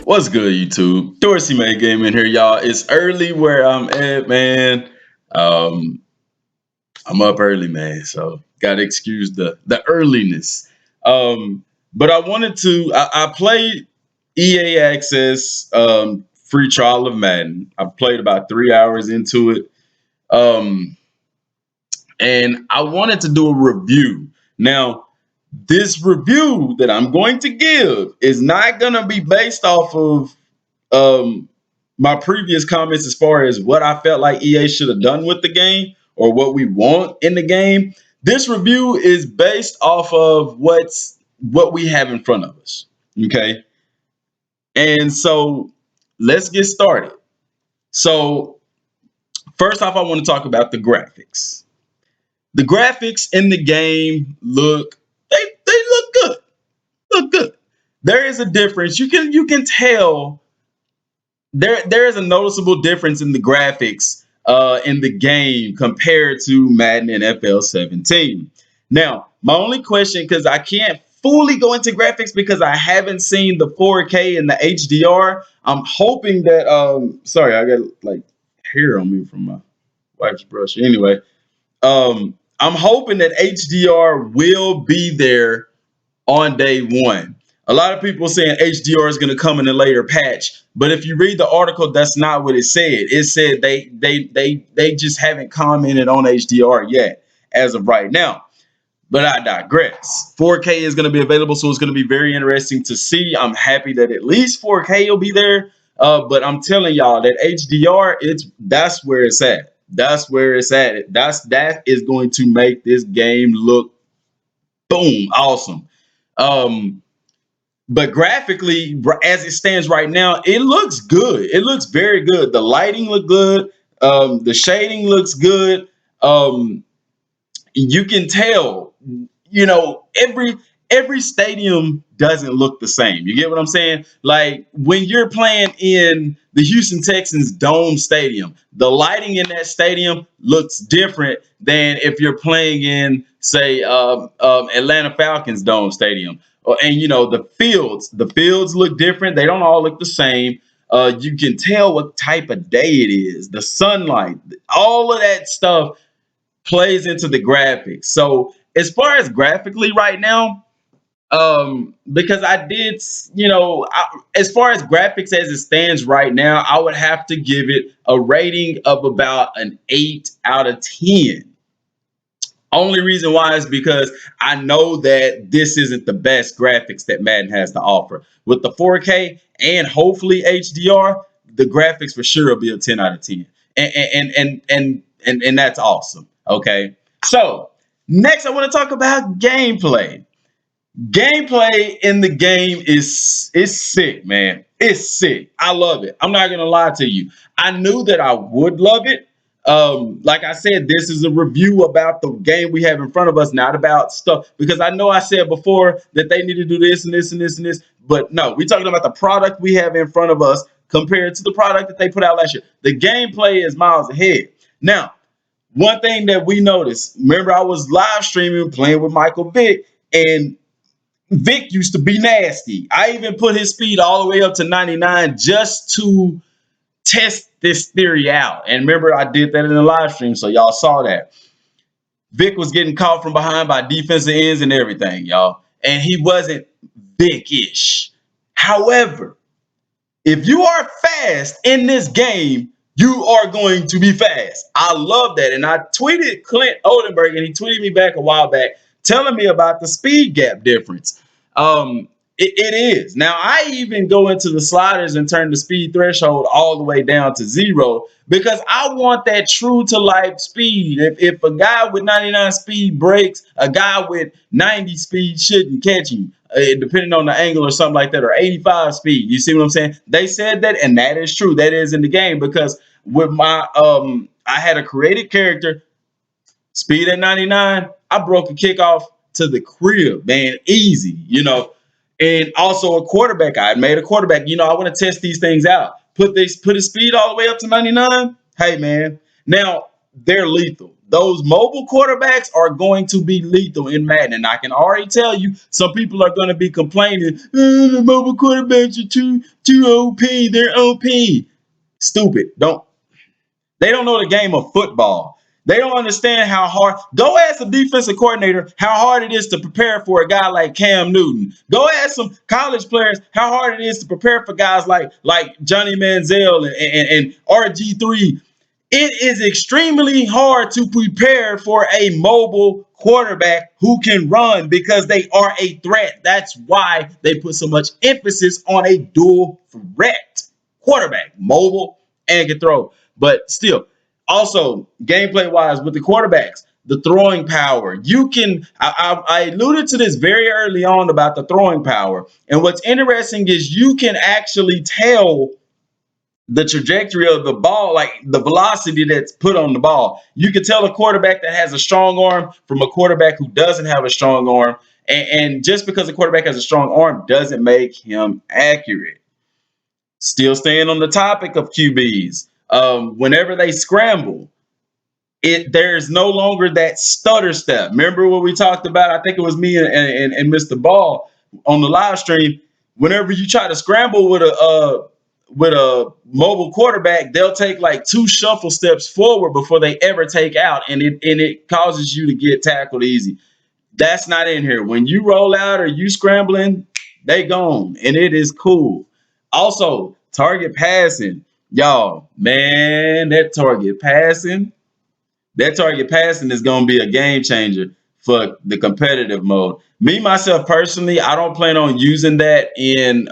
What's good, YouTube? Dorsey May Gaming here, y'all. It's early where I'm at, man. Um, I'm up early, man, so gotta excuse the earliness. But I wanted to. I played EA Access free trial of Madden. I played about 3 hours into it, um, and I wanted to do a review. Now, this review that I'm going to give is not gonna be based off of um my previous comments as far as what I felt like EA should have done with the game or what we want in the game. This review is based off of what we have in front of us. Okay. And so let's get started. So first off, I want to talk about the graphics. The graphics in the game they look good. Look good. There is a difference. You can tell there is a noticeable difference in the graphics in the game compared to Madden NFL 17. Now, my only question, because I can't fully go into graphics because I haven't seen the 4K and the HDR. I'm hoping that sorry, I got like hair on me from my wife's brush. Anyway, I'm hoping that HDR will be there on day one. A lot of people saying HDR is going to come in a later patch, but if you read the article, that's not what it said. It said they just haven't commented on HDR yet as of right now. But I digress. 4K is going to be available, so it's going to be very interesting to see. I'm happy that at least 4K will be there. But I'm telling y'all that HDR, that's where it's at. That's where it's at. That is going to make this game look boom awesome. Um, but graphically, as it stands right now, it looks good. It looks very good. The lighting look good. The shading looks good. Um, you can tell, every stadium doesn't look the same. You get what I'm saying? Like when you're playing in the Houston Texans dome stadium, the lighting in that stadium looks different than if you're playing in, say, Atlanta Falcons dome stadium. And the fields look different. They don't all look the same. You can tell what type of day it is, the sunlight, all of that stuff plays into the graphics. So as far as graphically right now, because I did, as far as graphics as it stands right now, I would have to give it a rating of about an 8 out of 10. Only reason why is because I know that this isn't the best graphics that Madden has to offer. With the 4K and hopefully HDR, the graphics for sure will be a 10 out of 10. And that's awesome. Okay. So next I want to talk about gameplay. Gameplay in the game is sick, man. It's sick. I love it. I'm not gonna lie to you. I knew that I would love it. Like I said, this is a review about the game we have in front of us, not about stuff. Because I know I said before that they need to do this and this and this and this, but no, we're talking about the product we have in front of us compared to the product that they put out last year. The gameplay is miles ahead. Now, one thing that we noticed, remember I was live streaming playing with Michael Vick, and Vic used to be nasty. I even put his speed all the way up to 99 just to test this theory out. And remember, I did that in the live stream, so y'all saw that. Vic was getting caught from behind by defensive ends and everything, y'all. And he wasn't Vic-ish. However, if you are fast in this game, you are going to be fast. I love that. And I tweeted Clint Oldenburg, and he tweeted me back a while back telling me about the speed gap difference. It is. Now, I even go into the sliders and turn the speed threshold all the way down to 0 because I want that true to life speed. If a guy with 99 speed breaks, a guy with 90 speed shouldn't catch him, depending on the angle or something like that, or 85 speed. You see what I'm saying? They said that, and that is true. That is in the game because with my I had a created character, speed at 99. I broke a kickoff to the crib, man, easy. And also a quarterback. I made a quarterback. I want to test these things out. Put his speed all the way up to 99. Hey, man. Now they're lethal. those mobile quarterbacks are going to be lethal in Madden. And I can already tell you, some people are going to be complaining, the mobile quarterbacks are too OP. They're OP. Stupid. They don't know the game of football. They don't understand how hard. Go ask the defensive coordinator how hard it is to prepare for a guy like Cam Newton. Go ask some college players how hard it is to prepare for guys like Johnny Manziel and RG3. It is extremely hard to prepare for a mobile quarterback who can run because they are a threat. That's why they put so much emphasis on a dual threat quarterback, mobile and can throw. But still, also gameplay wise with the quarterbacks, the throwing power. You can, I alluded to this very early on about the throwing power. And what's interesting is you can actually tell the trajectory of the ball, like the velocity that's put on the ball. You can tell a quarterback that has a strong arm from a quarterback who doesn't have a strong arm. And just because a quarterback has a strong arm doesn't make him accurate. Still staying on the topic of QBs, whenever they scramble, there's no longer that stutter step. Remember what we talked about? I think it was me and Mr. Ball on the live stream. Whenever you try to scramble with a mobile quarterback, they'll take like two shuffle steps forward before they ever take out, and it causes you to get tackled easy. That's not in here. When you roll out or you scrambling, they gone, and it is cool. Also, target passing, y'all, man, that target passing is going to be a game changer for the competitive mode. Me myself personally, I don't plan on using that in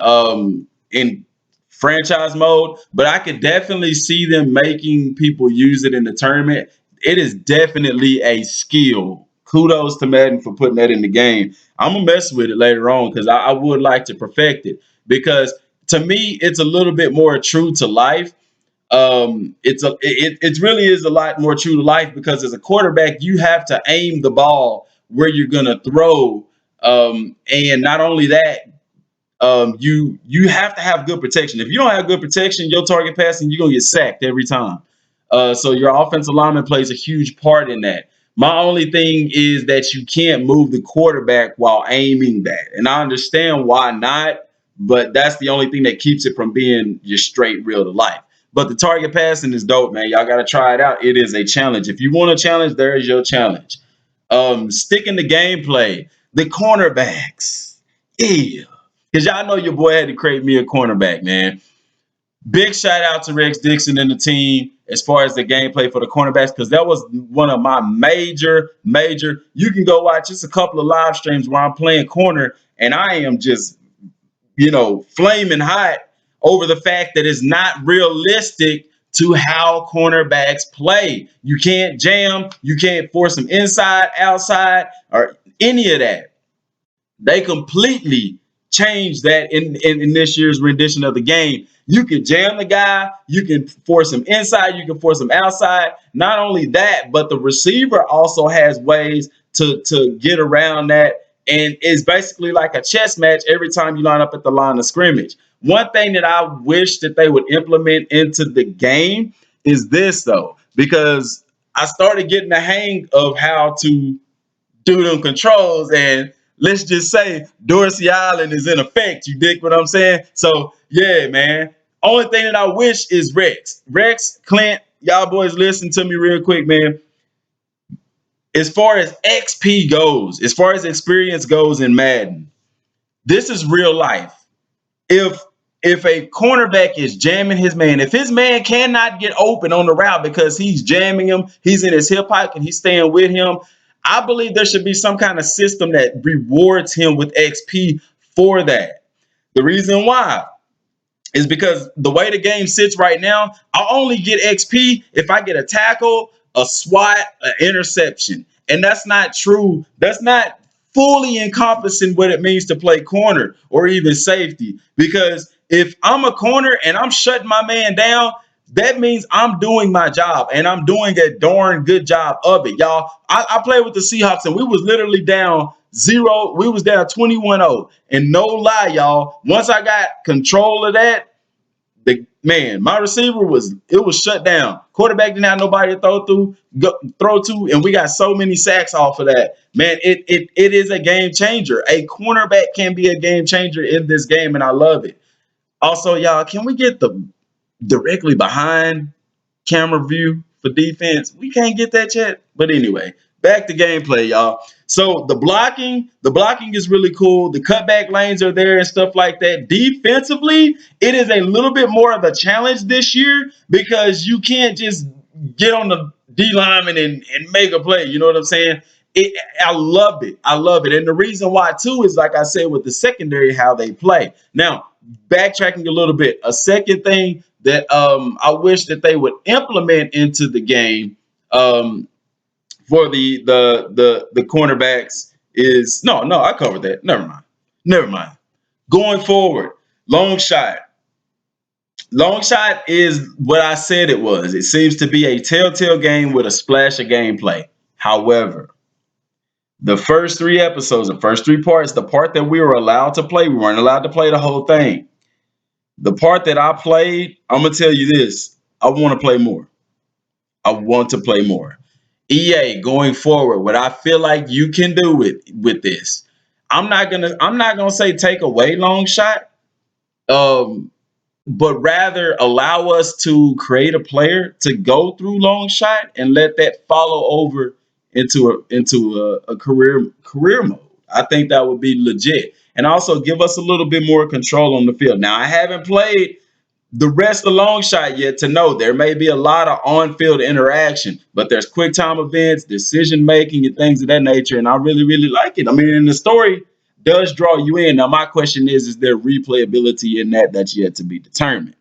franchise mode, but I could definitely see them making people use it in the tournament. It is definitely a skill. Kudos to Madden for putting that in the game. I'm gonna mess with it later on because I would like to perfect it because to me it's a little bit more true to life. It really is a lot more true to life because as a quarterback you have to aim the ball where you're gonna throw, and not only that, you have to have good protection. If you don't have good protection, your target passing, you're gonna get sacked every time. So your offensive lineman plays a huge part in that. My only thing is that you can't move the quarterback while aiming that, and I understand why not, but that's the only thing that keeps it from being just straight real to life. But the target passing is dope, man. Y'all got to try it out. It is a challenge. If you want a challenge, there is your challenge. Sticking the gameplay, the cornerbacks, yeah. Because y'all know your boy had to create me a cornerback, man. Big shout out to Rex Dixon and the team as far as the gameplay for the cornerbacks, because that was one of my major. You can go watch just a couple of live streams where I'm playing corner, and I am just, flaming hot over the fact that it's not realistic to how cornerbacks play. You can't jam, you can't force them inside, outside, or any of that. They completely changed that in this year's rendition of the game. You can jam the guy, you can force him inside, you can force him outside. Not only that, but the receiver also has ways to get around that. And it's basically like a chess match every time you line up at the line of scrimmage. One thing that I wish that they would implement into the game is this, though, because I started getting the hang of how to do them controls, and let's just say Dorsey Island is in effect. You dig what I'm saying? So yeah, man. Only thing that I wish is Rex, Clint, y'all boys listen to me real quick, man. As far as XP goes, as far as experience goes in Madden, this is real life. If if a cornerback is jamming his man, if his man cannot get open on the route because he's jamming him, he's in his hip hop and he's staying with him, I believe there should be some kind of system that rewards him with XP for that. The reason why is because the way the game sits right now, I only get XP if I get a tackle, a swat, an interception. And that's not true. That's not fully encompassing what it means to play corner or even safety. Because if I'm a corner and I'm shutting my man down, that means I'm doing my job and I'm doing a darn good job of it, y'all. I played with the Seahawks and we was literally down zero. We was down 21-0. And no lie, y'all, once I got control of that, The man, my receiver was shut down. Quarterback didn't have nobody to throw to, and we got so many sacks off of that. Man, it is a game changer. A cornerback can be a game changer in this game, and I love it. Also, y'all, can we get the directly behind camera view for defense? We can't get that yet. But anyway, back to gameplay, y'all. So the blocking is really cool. The cutback lanes are there and stuff like that. Defensively, it is a little bit more of a challenge this year because you can't just get on the D lineman and make a play. You know what I'm saying? I love it. I love it. And the reason why, too, is like I said with the secondary, how they play. Now, backtracking a little bit, a second thing that I wish that they would implement into the game for the cornerbacks is no, I covered that. Never mind. Going forward, long shot. Long shot is what I said it was. It seems to be a telltale game with a splash of gameplay. However, the first three episodes, the first three parts, the part that we were allowed to play, we weren't allowed to play the whole thing. The part that I played, I'm gonna tell you this: I want to play more. I want to play more. EA going forward, what I feel like you can do with this. I'm not gonna say take away long shot. Um, but rather allow us to create a player to go through long shot and let that follow over into a career mode. I think that would be legit. And also give us a little bit more control on the field. Now I haven't played the rest of long shot yet to know there may be a lot of on-field interaction, but there's quick time events, decision making, and things of that nature. And I really, really like it. I mean, and the story does draw you in. Now, my question is there replayability in that that's yet to be determined?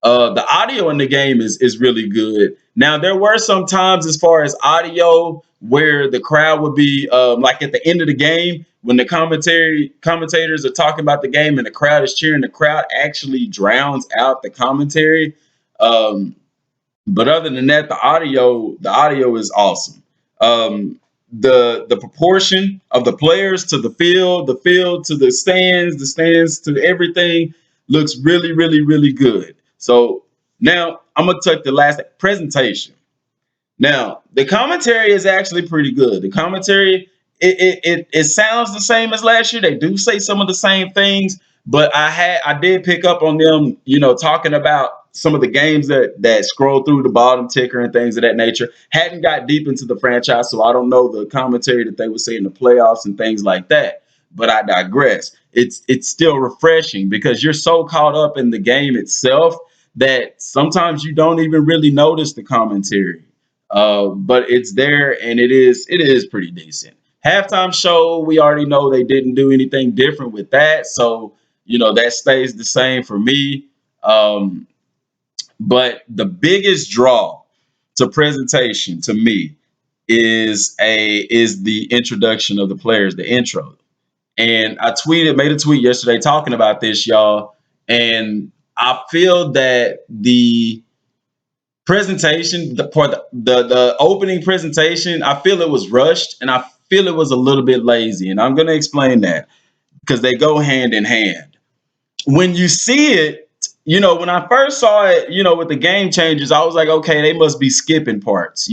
The audio in the game is really good. Now there were some times as far as audio where the crowd would be like at the end of the game when the commentators are talking about the game and the crowd is cheering. The crowd actually drowns out the commentary. Um, but other than that, the audio is awesome. The proportion of the players to the field to the stands to everything looks really, really, really good. So now I'm gonna touch the last presentation. Now, the commentary is actually pretty good. The commentary, it sounds the same as last year. They do say some of the same things, but I did pick up on them, talking about some of the games that scroll through the bottom ticker and things of that nature. Hadn't got deep into the franchise, so I don't know the commentary that they would say in the playoffs and things like that. But I digress. It's still refreshing because you're so caught up in the game itself that sometimes you don't even really notice the commentary, but it's there and it is pretty decent. Halftime show, we already know they didn't do anything different with that, so that stays the same for me. Um, but the biggest draw to presentation to me is the introduction of the players, the intro. And made a tweet yesterday talking about this, y'all. And I feel that the presentation, the opening presentation, I feel it was rushed and I feel it was a little bit lazy. And I'm going to explain that because they go hand in hand. When you see it, when I first saw it, with the game changers, I was like, okay, they must be skipping parts,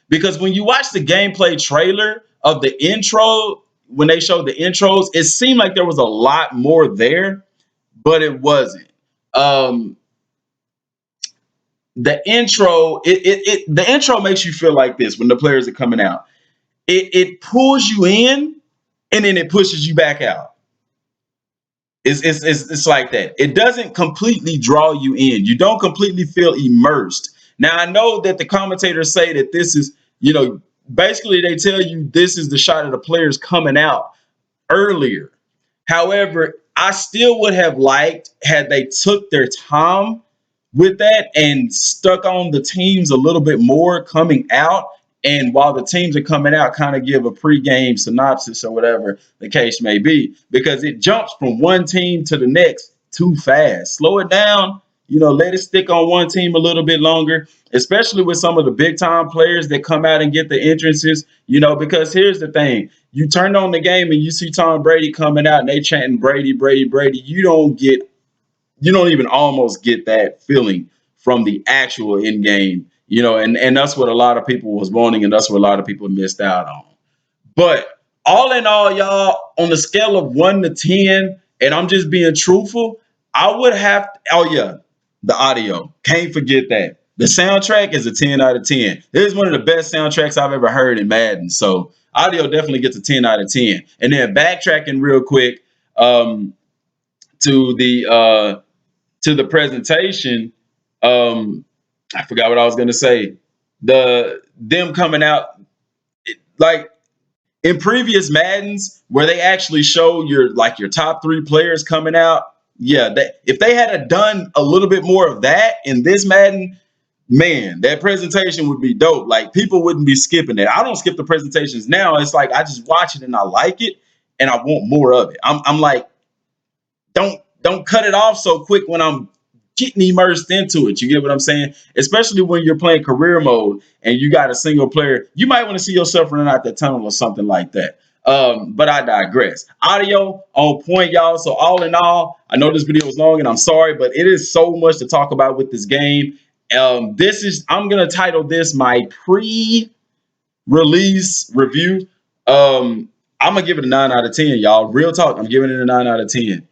because when you watch the gameplay trailer of the intro, when they showed the intros, it seemed like there was a lot more there, but it wasn't. Um, the intro makes you feel like this when the players are coming out. It pulls you in and then it pushes you back out. It's like that. It doesn't completely draw you in. You don't completely feel immersed. Now I know that the commentators say that this is, basically they tell you this is the shot of the players coming out earlier. However, I still would have liked had they took their time with that and stuck on the teams a little bit more coming out. And while the teams are coming out, kind of give a pregame synopsis or whatever the case may be, because it jumps from one team to the next too fast. Slow it down, let it stick on one team a little bit longer, especially with some of the big time players that come out and get the entrances, because here's the thing. You turn on the game and you see Tom Brady coming out and they chanting Brady, Brady, Brady. You don't get you don't even almost get that feeling from the actual in game, and that's what a lot of people was wanting, and that's what a lot of people missed out on. But all in all, y'all, on the scale of 1 to 10, and I'm just being truthful, I would have, oh yeah, the audio. Can't forget that. The soundtrack is a 10 out of 10. It is one of the best soundtracks I've ever heard in Madden. So audio definitely gets a 10 out of 10. And then backtracking real quick, um, to the presentation, um, I forgot what I was gonna say. Them coming out, like in previous Maddens where they actually show your top 3 players coming out. Yeah, if they had done a little bit more of that in this Madden, man, that presentation would be dope. Like people wouldn't be skipping it. I don't skip the presentations now. It's like I just watch it and I like it and I want more of it. I'm like, don't cut it off so quick when I'm getting immersed into it. You get what I'm saying? Especially when you're playing career mode and you got a single player, you might want to see yourself running out that tunnel or something like that. But I digress. Audio on point, y'all. So all in all, I know this video was long and I'm sorry, but it is so much to talk about with this game. I'm gonna title this my pre-release review. I'm gonna give it a 9 out of 10, y'all. Real talk, I'm giving it a 9 out of 10.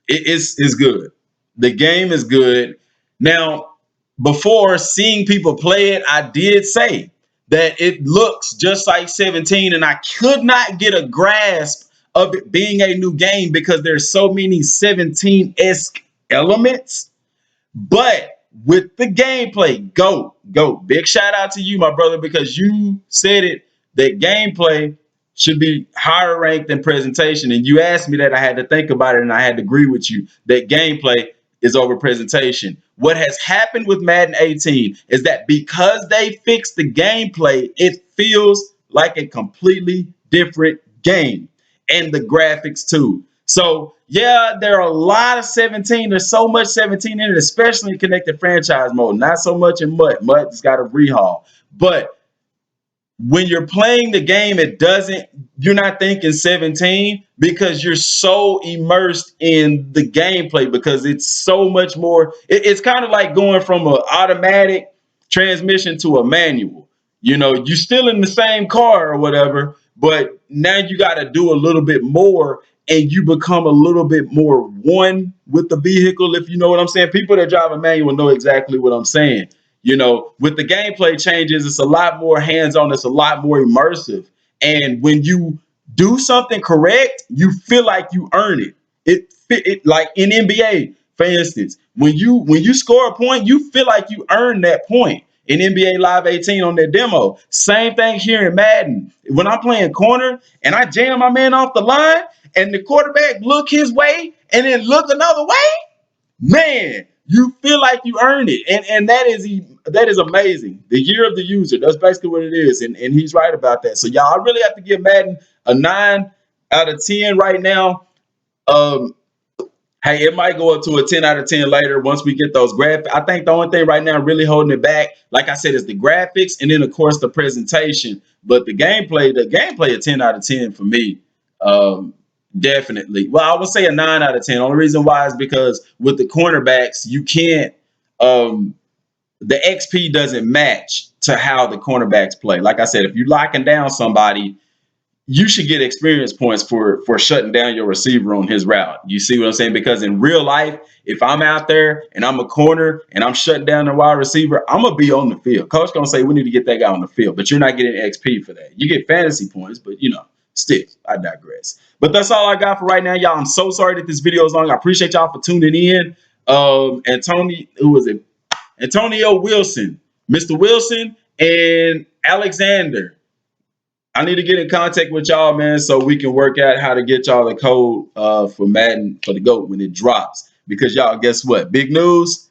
It's good. The game is good. Now, before seeing people play it, I did say that it looks just like 17, and I could not get a grasp of it being a new game because there's so many 17-esque elements. But with the gameplay, go. Big shout out to you, my brother, because you said it that gameplay should be higher ranked than presentation. And you asked me that, I had to think about it, and I had to agree with you that gameplay is over presentation. What has happened with Madden 18 is that because they fixed the gameplay, it feels like a completely different game. And the graphics too. So yeah, there are a lot of 17. There's so much 17 in it, especially in connected franchise mode. Not so much in MUT. MUT's got a rehaul. But when you're playing the game, you're not thinking 17 because you're so immersed in the gameplay because it's so much more. It's kind of like going from an automatic transmission to a manual. You're still in the same car or whatever, but now you got to do a little bit more and you become a little bit more one with the vehicle, if you know what I'm saying. People that drive a manual know exactly what I'm saying. With the gameplay changes, it's a lot more hands-on, it's a lot more immersive. And when you do something correct, you feel like you earn it. It like in NBA, for instance, when you score a point, you feel like you earned that point. In NBA Live 18 on their demo. Same thing here in Madden. When I'm playing corner and I jam my man off the line and the quarterback look his way and then look another way, man, you feel like you earned it, and that is amazing. The year of the user, that's basically what it is, and he's right about that. So y'all, I really have to give Madden a 9 out of 10 right now. Um, hey, it might go up to a 10 out of 10 later once we get those graphics. I think the only thing right now really holding it back, like I said, is the graphics, and then of course the presentation. But the gameplay, a 10 out of 10 for me. Um, Definitely. Well, I would say a 9 out of 10. Only reason why is because with the cornerbacks, you can't um the XP doesn't match to how the cornerbacks play. Like I said, if you're locking down somebody, you should get experience points for shutting down your receiver on his route. You see what I'm saying? Because in real life, if I'm out there and I'm a corner and I'm shutting down the wide receiver, I'm gonna be on the field. Coach gonna say we need to get that guy on the field, but you're not getting XP for that. You get fantasy points, but still, I digress. But that's all I got for right now, y'all. I'm so sorry that this video is long. I appreciate y'all for tuning in. Who was it? Antonio Wilson, Mr. Wilson, and Alexander. I need to get in contact with y'all, man, so we can work out how to get y'all the code for Madden for the GOAT when it drops. Because y'all, guess what? Big news.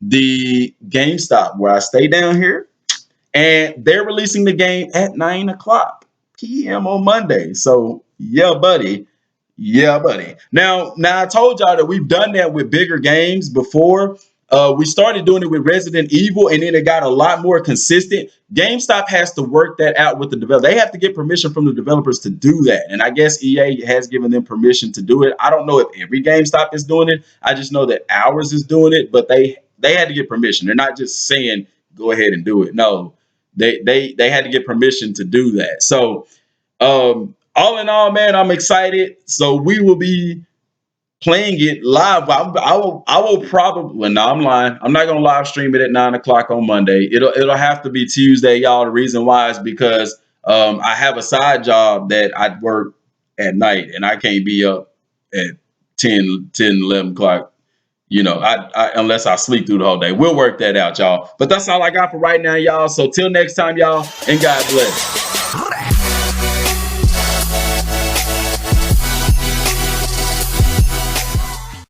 The GameStop where I stay down here, and they're releasing the game at 9 o'clock p.m. on Monday. So yeah, buddy. Yeah, buddy. Now I told y'all that we've done that with bigger games before. We started doing it with Resident Evil, and then it got a lot more consistent. GameStop has to work that out with the developer. They have to get permission from the developers to do that, and I guess EA has given them permission to do it. I don't know if every GameStop is doing it. I just know that ours is doing it, but they had to get permission. They're not just saying go ahead and do it. No, they had to get permission to do that. So all in all, man, I'm excited. So we will be playing it live. I will probably. Well, no, I'm lying. I'm not gonna live stream it at 9 o'clock on Monday. It'll have to be Tuesday, y'all. The reason why is because I have a side job that I work at night, and I can't be up at 11 o'clock. I unless I sleep through the whole day. We'll work that out, y'all. But that's all I got for right now, y'all. So till next time, y'all, and God bless.